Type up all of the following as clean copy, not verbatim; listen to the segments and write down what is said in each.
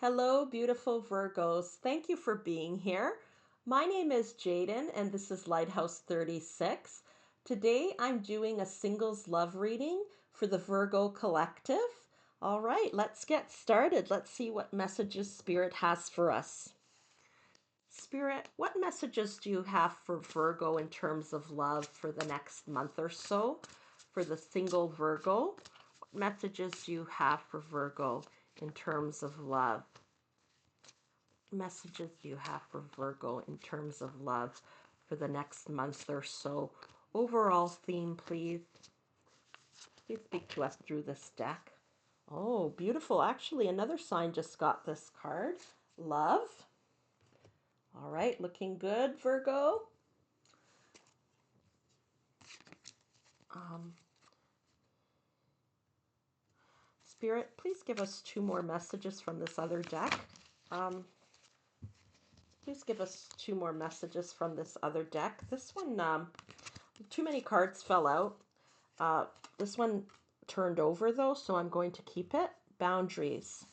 Hello, beautiful Virgos. Thank you for being here. My name is Jaden, and this is Lighthouse 36. Today, I'm doing a singles love reading for the Virgo Collective. All right, let's get started. Let's see what messages Spirit has for us. Spirit, what messages do you have for Virgo in terms of love for the next month or so? For the single Virgo, what messages do you have for Virgo in terms of love? Messages do you have for Virgo in terms of love for the next month or so? Overall theme, please. Please speak to us through this deck. Oh, beautiful. Actually, another sign just got this card. Love. All right, looking good, Virgo. Spirit, please give us two more messages from this other deck. Please give us two more messages from this other deck. This one, too many cards fell out. This one turned over though, so I'm going to keep it. Boundaries.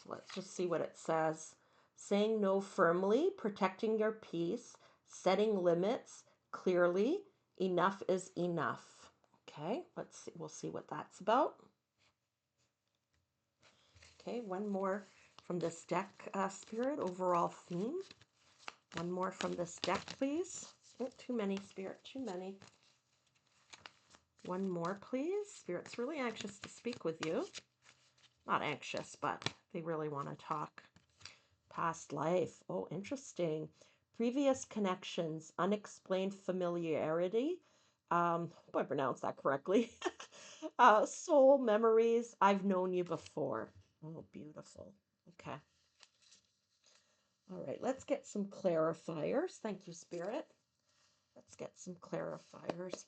So let's just see what it says. Saying no firmly, protecting your peace, setting limits clearly. Enough is enough. Okay, let's see. We'll see what that's about. Okay, one more from this deck, Spirit. Overall theme. One more from this deck, please. Oh, too many, Spirit. Too many. One more, please. Spirit's really anxious to speak with you. Not anxious, but they really want to talk. Past life. Oh, interesting. Previous connections. Unexplained familiarity. Hope I pronounced that correctly. Soul memories. I've known you before. Oh, beautiful. Okay. All right, let's get some clarifiers. Thank you, Spirit. Let's get some clarifiers.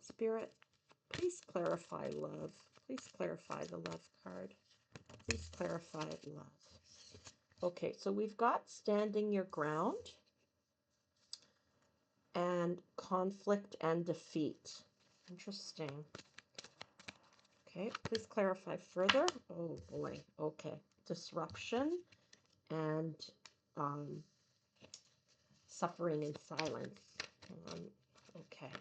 Spirit, please clarify love. Please clarify the love card. Please clarify love. Okay, so we've got standing your ground and conflict and defeat. Interesting. Okay, please clarify further. Oh boy. Okay, disruption and suffering in silence. Okay.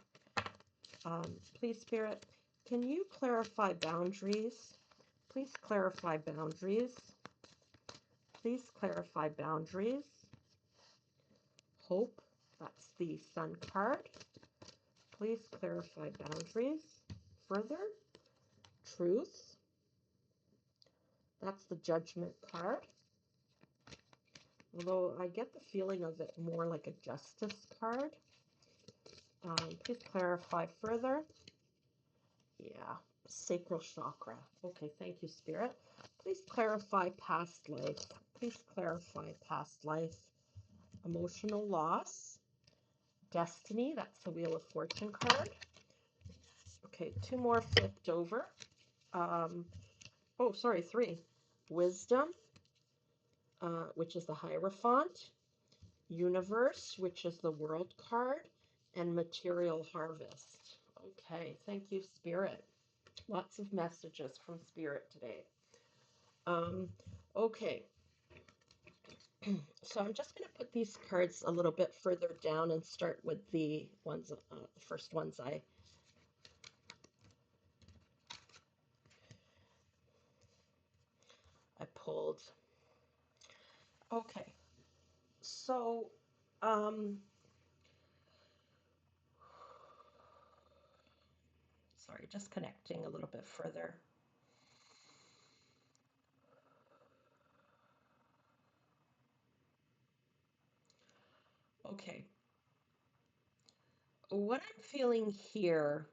Please, Spirit, can you clarify boundaries? Please clarify boundaries. Please clarify boundaries. Hope, that's the Sun card. Please clarify boundaries. Further, truth, that's the Judgment card. Although I get the feeling of it more like a Justice card. Please clarify further. Yeah, sacral chakra. Okay, thank you, Spirit. Please clarify past life. Please clarify past life. Emotional loss. Destiny, that's the Wheel of Fortune card. Okay, two more flipped over. Oh, sorry, three. Wisdom, which is the Hierophant. Universe, which is the World card. And Material Harvest. Okay, thank you, Spirit. Lots of messages from Spirit today. Okay, so I'm just going to put these cards a little bit further down and start with the ones, the first ones I pulled. Okay, so sorry, just connecting a little bit further. Okay, what I'm feeling here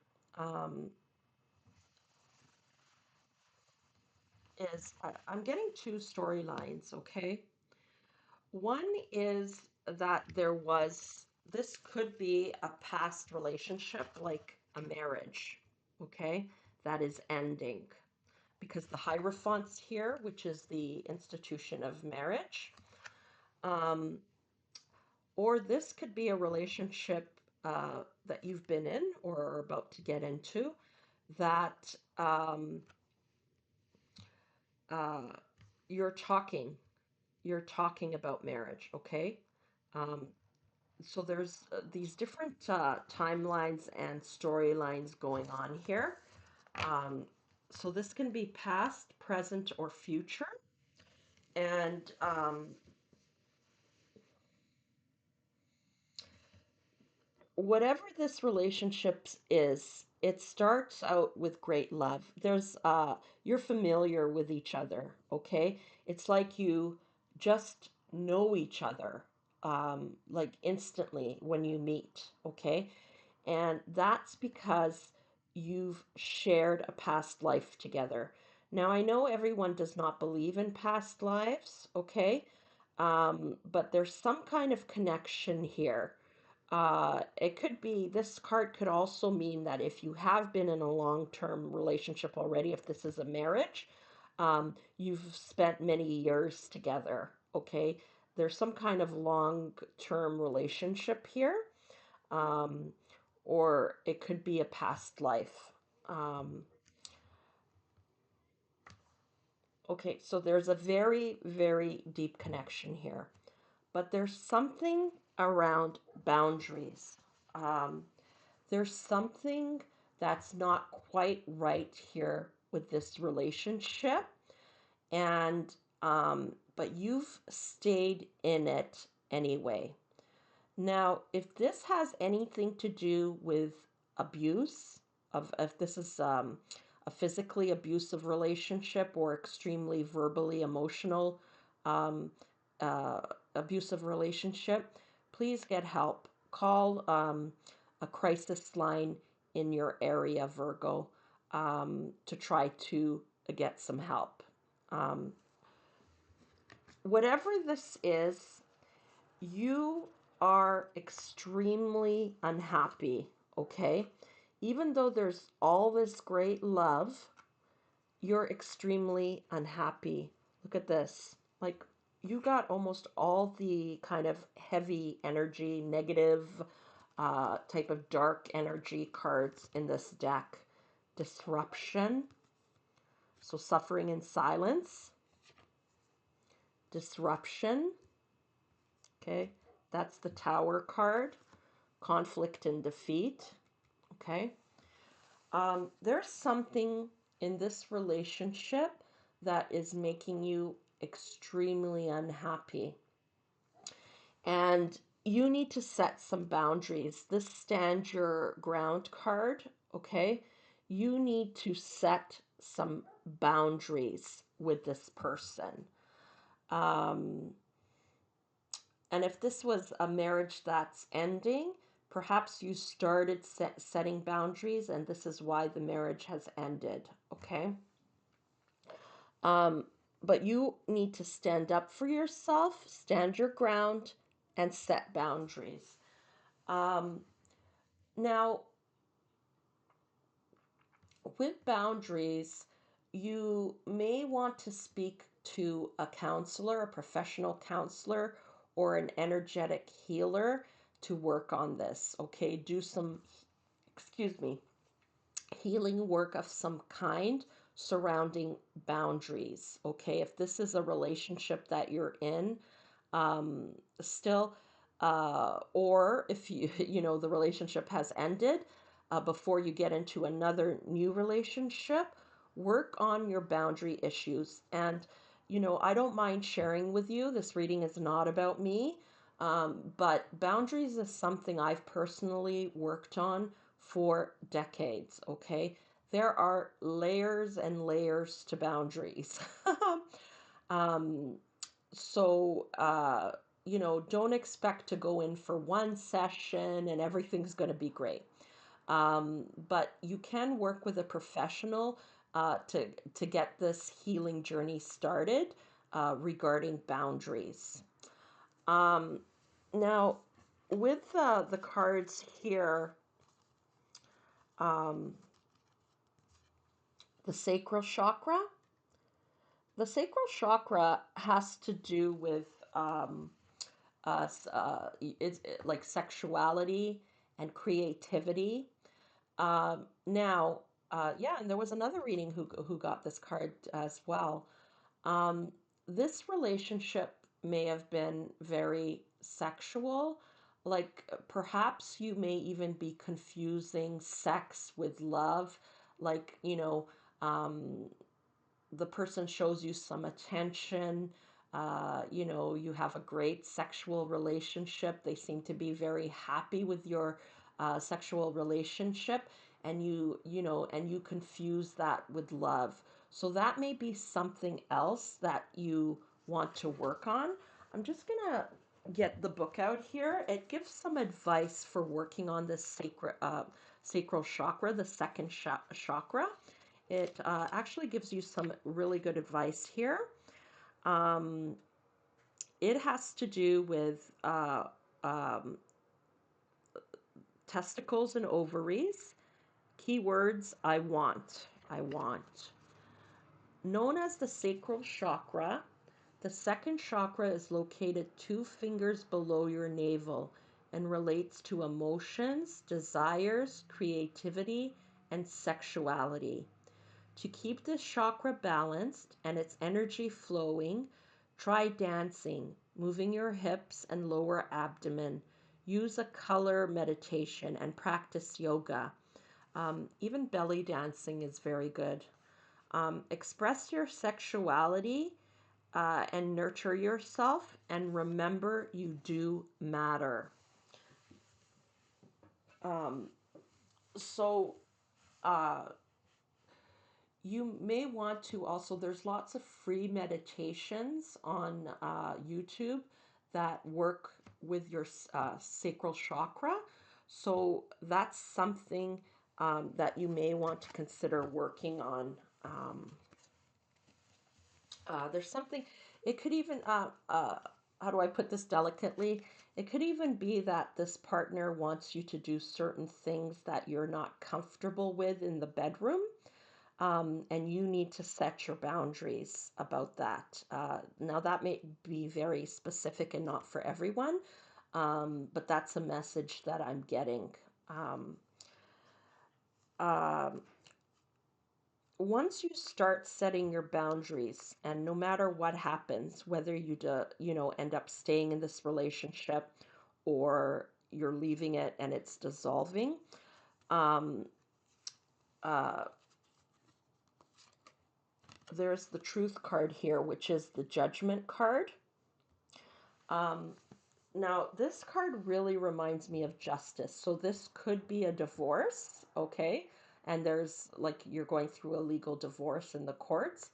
is I'm getting two storylines, okay? One is that this could be a past relationship, like a marriage, okay, that is ending. Because the Hierophant's here, which is the institution of marriage. Or this could be a relationship that you've been in or are about to get into that you're talking, you're talking about marriage, okay? Um, so there's these different timelines and storylines going on here. Um, so this can be past, present, or future. And whatever this relationship is, it starts out with great love. You're familiar with each other, okay? It's like you just know each other, like instantly when you meet, okay? And that's because you've shared a past life together. Now, I know everyone does not believe in past lives, okay? But there's some kind of connection here. It could be, this card could also mean that if you have been in a long-term relationship already, if this is a marriage, you've spent many years together, okay? There's some kind of long-term relationship here, um, or it could be a past life. Um, okay, so there's a very, very deep connection here, but there's something around boundaries. Um, there's something that's not quite right here with this relationship, and but you've stayed in it anyway. Now, if this has anything to do with abuse, of if this is a physically abusive relationship or extremely verbally emotional um, uh, abusive relationship, please get help. Call a crisis line in your area, Virgo, to try to get some help. Um, Whatever this is, you are extremely unhappy, okay? Even though there's all this great love, you're extremely unhappy. Look at this. Like, you got almost all the kind of heavy energy, negative type of dark energy cards in this deck. Disruption, so suffering in silence. Disruption, okay? That's the Tower card. Conflict and defeat. Okay. There's something in this relationship that is making you extremely unhappy. And you need to set some boundaries. This stand your ground card. Okay. You need to set some boundaries with this person. Um, And if this was a marriage that's ending, perhaps you started setting boundaries, and this is why the marriage has ended, okay? Um, but you need to stand up for yourself, stand your ground, and set boundaries. Um, Now, with boundaries, you may want to speak to a counselor, a professional counselor, or an energetic healer to work on this. Okay, do some, excuse me, healing work of some kind surrounding boundaries. Okay, if this is a relationship that you're in, um, still, or if you you know the relationship has ended, before you get into another new relationship, work on your boundary issues. And I don't mind sharing with you, this reading is not about me, but boundaries is something I've personally worked on for decades. Okay, there are layers and layers to boundaries. um, so, don't expect to go in for one session and everything's going to be great. But you can work with a professional to get this healing journey started regarding boundaries. Um, Now, with the cards here, um, the sacral chakra, the sacral chakra has to do with it's like sexuality and creativity. Now, yeah, and there was another reading who got this card as well. Um, this relationship may have been very sexual. Like perhaps you may even be confusing sex with love. Like, um, the person shows you some attention, you have a great sexual relationship, they seem to be very happy with your sexual relationship, and you confuse that with love. So that may be something else that you want to work on. I'm just gonna get the book out here. It gives some advice for working on this sacral chakra, the second chakra. It actually gives you some really good advice here. Um, it has to do with um, testicles and ovaries. Keywords: I want. I want. Known as the sacral chakra, the second chakra is located 2 fingers below your navel and relates to emotions, desires, creativity, and sexuality. To keep this chakra balanced and its energy flowing, try dancing, moving your hips and lower abdomen. Use a color meditation and practice yoga. Even belly dancing is very good. Express your sexuality and nurture yourself, and remember you do matter. Um, so, uh, you may want to also, there's lots of free meditations on YouTube that work with your sacral chakra. So that's something that you may want to consider working on. Um, there's something, it could even, how do I put this delicately? It could even be that this partner wants you to do certain things that you're not comfortable with in the bedroom. And you need to set your boundaries about that. Now, that may be very specific and not for everyone, but that's a message that I'm getting. Um, um, Once you start setting your boundaries, and no matter what happens, whether end up staying in this relationship or you're leaving it and it's dissolving, um, uh, there's the truth card here, which is the judgment card. Um, Now, this card really reminds me of justice. So this could be a divorce, okay? And there's like you're going through a legal divorce in the courts,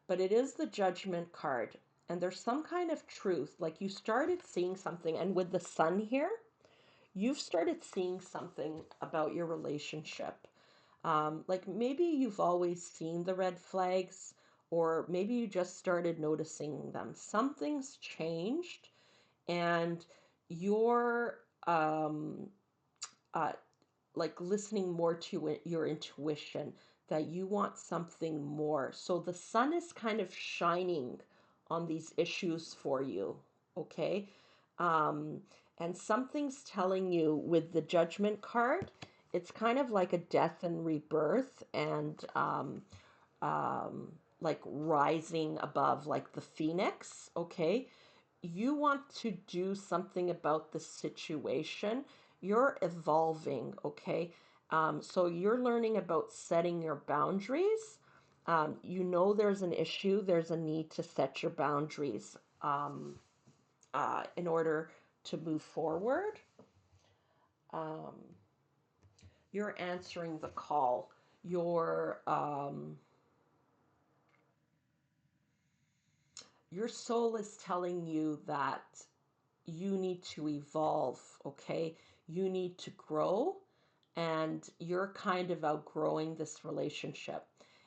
but it is the judgment card. And there's some kind of truth. Like you started seeing something, and with the sun here, you've started seeing something about your relationship. Like maybe you've always seen the red flags, or maybe you just started noticing them. Something's changed, and you're uh, like listening more to your intuition, that you want something more. So the sun is kind of shining on these issues for you, okay? Um, and something's telling you with the judgment card, it's kind of like a death and rebirth, and um, like rising above, like the phoenix, okay? You want to do something about the situation. You're evolving, okay? So you're learning about setting your boundaries. There's an issue, there's a need to set your boundaries in order to move forward. Um, you're answering the call. Your soul is telling you that you need to evolve, okay? You need to grow, and you're kind of outgrowing this relationship.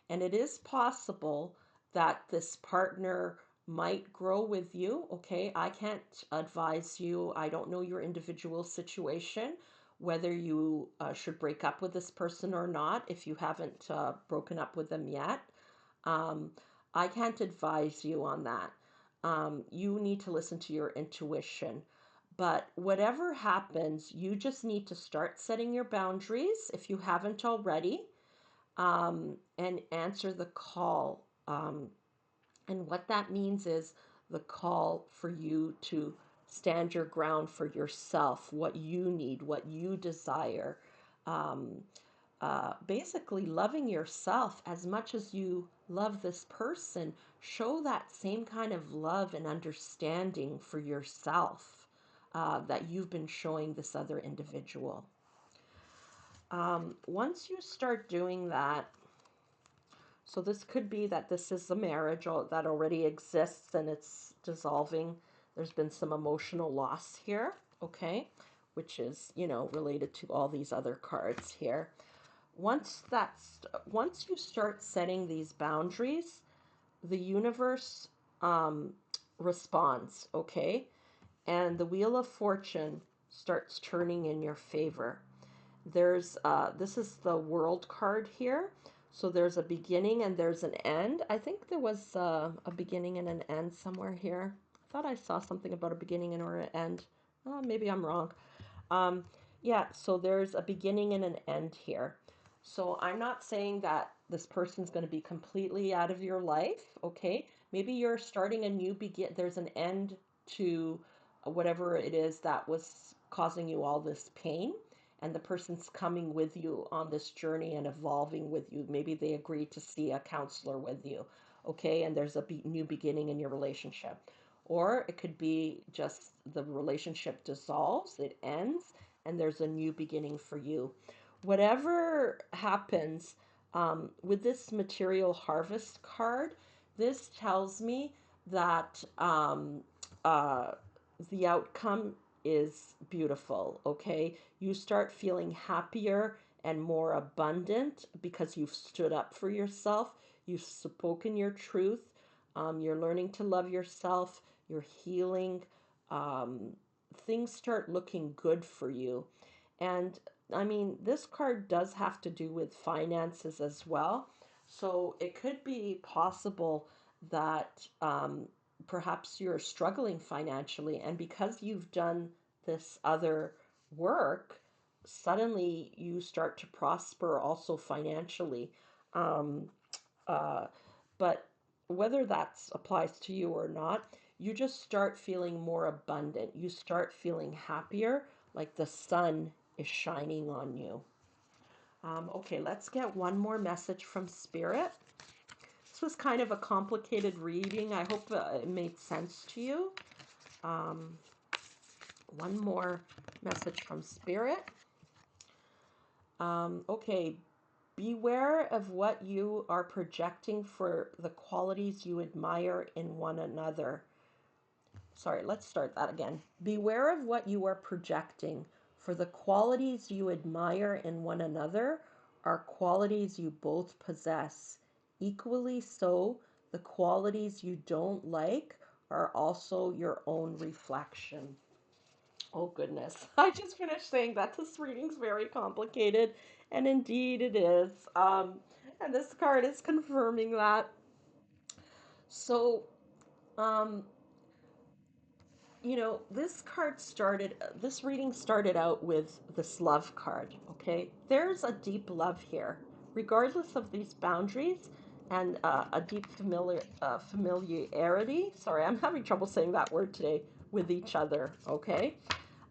And it is possible that this partner might grow with you, okay? I can't advise you. I don't know your individual situation, whether you should break up with this person or not if you haven't broken up with them yet. Um, I can't advise you on that. You need to listen to your intuition. But whatever happens, you just need to start setting your boundaries if you haven't already, and answer the call. And what that means is the call for you to stand your ground for yourself, what you need, what you desire. Um, Basically, loving yourself as much as you love this person. Show that same kind of love and understanding for yourself that you've been showing this other individual. Once you start doing that, so this could be that this is a marriage that already exists and it's dissolving. There's been some emotional loss here, okay, which is, related to all these other cards here. Once you start setting these boundaries, the universe um, responds, okay, and the wheel of fortune starts turning in your favor. This is the world card here. So there's a beginning and there's an end. I think there was a beginning and an end somewhere here. I thought I saw something about a beginning and or an end. Maybe I'm wrong. Um, yeah, so there's a beginning and an end here. So I'm not saying that this person's going to be completely out of your life, okay? Maybe you're starting a new begin. There's an end to whatever it is that was causing you all this pain, and the person's coming with you on this journey and evolving with you. Maybe they agree to see a counselor with you, okay? And there's a new beginning in your relationship. Or it could be just the relationship dissolves, it ends, and there's a new beginning for you. Whatever happens with this material harvest card, this tells me that uh, the outcome is beautiful, okay? You start feeling happier and more abundant because you've stood up for yourself, you've spoken your truth, you're learning to love yourself, you're healing, um, things start looking good for you. And I mean, this card does have to do with finances as well. So it could be possible that perhaps you're struggling financially, and because you've done this other work, suddenly you start to prosper also financially. Um, uh, but whether that applies to you or not, you just start feeling more abundant. You start feeling happier, like the sun is shining on you. Okay, let's get one more message from Spirit. This was kind of a complicated reading. I hope it made sense to you. Um, one more message from Spirit. Okay, beware of what you are projecting for the qualities you admire in one another. Sorry, let's start that again. Beware of what you are projecting, for the qualities you admire in one another are qualities you both possess. Equally so, the qualities you don't like are also your own reflection. Oh, goodness. I just finished saying that this reading's very complicated, and indeed it is. And this card is confirming that. So, um, this reading started out with this love card, okay? There's a deep love here, regardless of these boundaries and a deep familiarity. Sorry, I'm having trouble saying that word today, with each other, okay?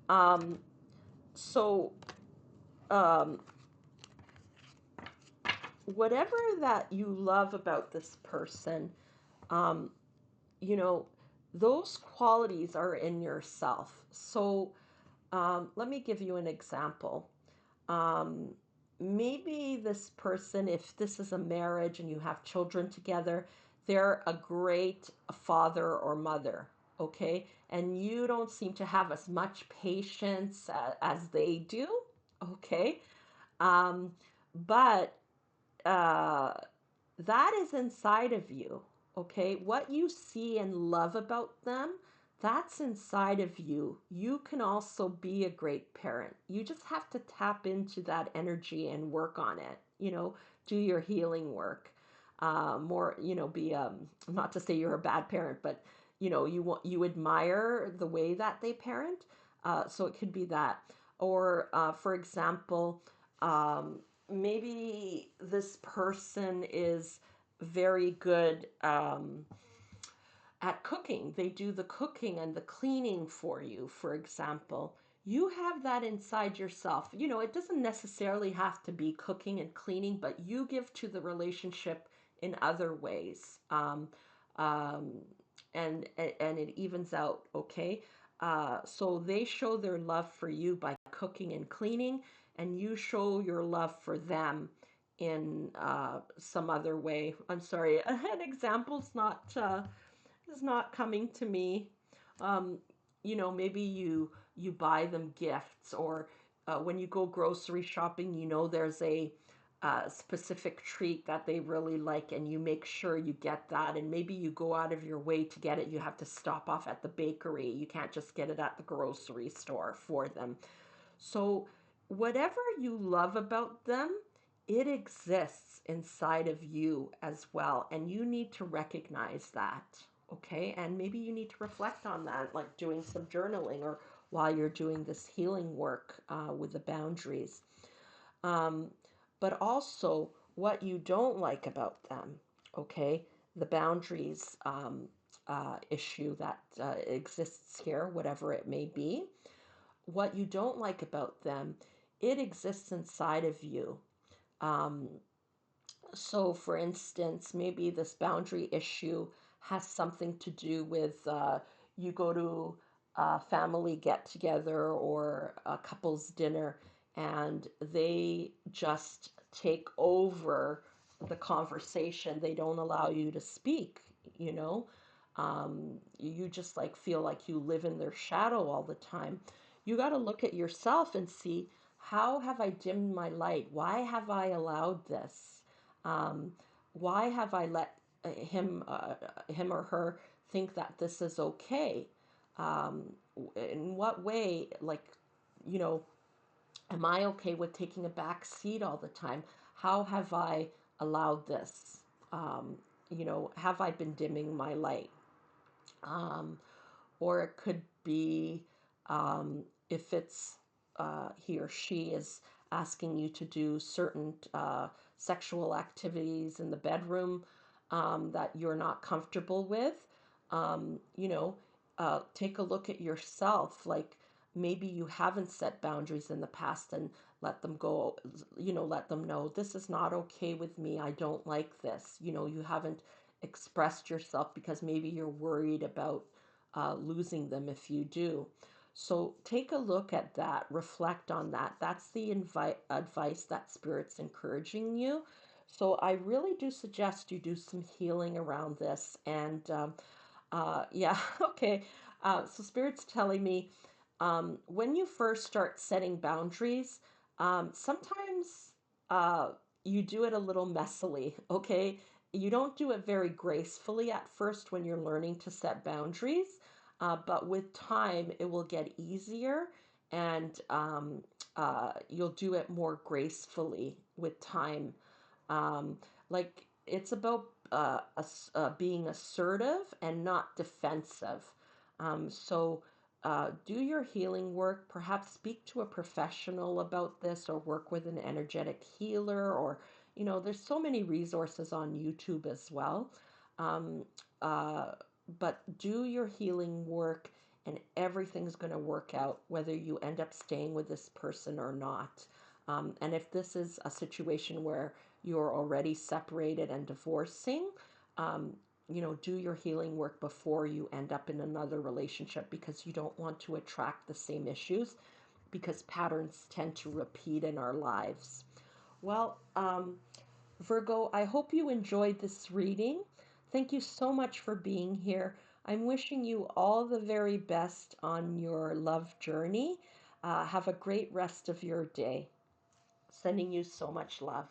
Um, so, um, whatever that you love about this person, um, you know, those qualities are in yourself. So, let me give you an example. Um, Maybe this person, if this is a marriage and you have children together, they're a great father or mother, okay? And you don't seem to have as much patience as they do, okay? Um, but uh, that is inside of you, okay? What you see and love about them, that's inside of you. You can also be a great parent. You just have to tap into that energy and work on it, do your healing work. More, be, not to say you're a bad parent, but, you admire the way that they parent. So it could be that. Or, for example, maybe this person is very good. at cooking. They do the cooking and the cleaning for you, for example. You have that inside yourself. You know, it doesn't necessarily have to be cooking and cleaning, but you give to the relationship in other ways. Um, and it evens out, okay? So they show their love for you by cooking and cleaning, and you show your love for them in some other way. I'm sorry, an example's not is not coming to me. Um, you know, maybe you buy them gifts, or when you go grocery shopping, you know there's a specific treat that they really like, and you make sure you get that. And maybe you go out of your way to get it. You have to stop off at the bakery. You can't just get it at the grocery store for them. So, whatever you love about them, it exists inside of you as well. And you need to recognize that. Okay. And maybe you need to reflect on that, like doing some journaling or while you're doing this healing work with the boundaries. Um, but also what you don't like about them. Okay. The boundaries issue that exists here, whatever it may be, what you don't like about them, it exists inside of you. Um, so, for instance, maybe this boundary issue has something to do with you go to a family get together or a couple's dinner, and they just take over the conversation. They don't allow you to speak, you know. You just like feel like you live in their shadow all the time. You got to look at yourself and see, how have I dimmed my light? Why have I allowed this? Um, why have I let him or her think that this is okay? In what way, like, you know, am I okay with taking a back seat all the time? How have I allowed this? Um, you know, have I been dimming my light? Um, or it could be if it's he or she is asking you to do certain sexual activities in the bedroom that you're not comfortable with. You know, take a look at yourself. Like, maybe you haven't set boundaries in the past, and let them go, you know, let them know, this is not okay with me. I don't like this. You know, you haven't expressed yourself because maybe you're worried about losing them if you do. So take a look at that, reflect on that. That's the advice that Spirit's encouraging you. So I really do suggest you do some healing around this. And yeah, okay. So Spirit's telling me when you first start setting boundaries, sometimes you do it a little messily, okay? You don't do it very gracefully at first when you're learning to set boundaries, but with time, it will get easier, and you'll do it more gracefully with time. Um, like, it's about being assertive and not defensive. So do your healing work. Perhaps speak to a professional about this, or work with an energetic healer, or, you know, there's so many resources on YouTube as well. Um, uh, but do your healing work, and everything's going to work out, whether you end up staying with this person or not. And if this is a situation where you're already separated and divorcing, um, you know, do your healing work before you end up in another relationship, because you don't want to attract the same issues, because patterns tend to repeat in our lives. Well, Virgo, I hope you enjoyed this reading. Thank you so much for being here. I'm wishing you all the very best on your love journey. Have a great rest of your day. Sending you so much love.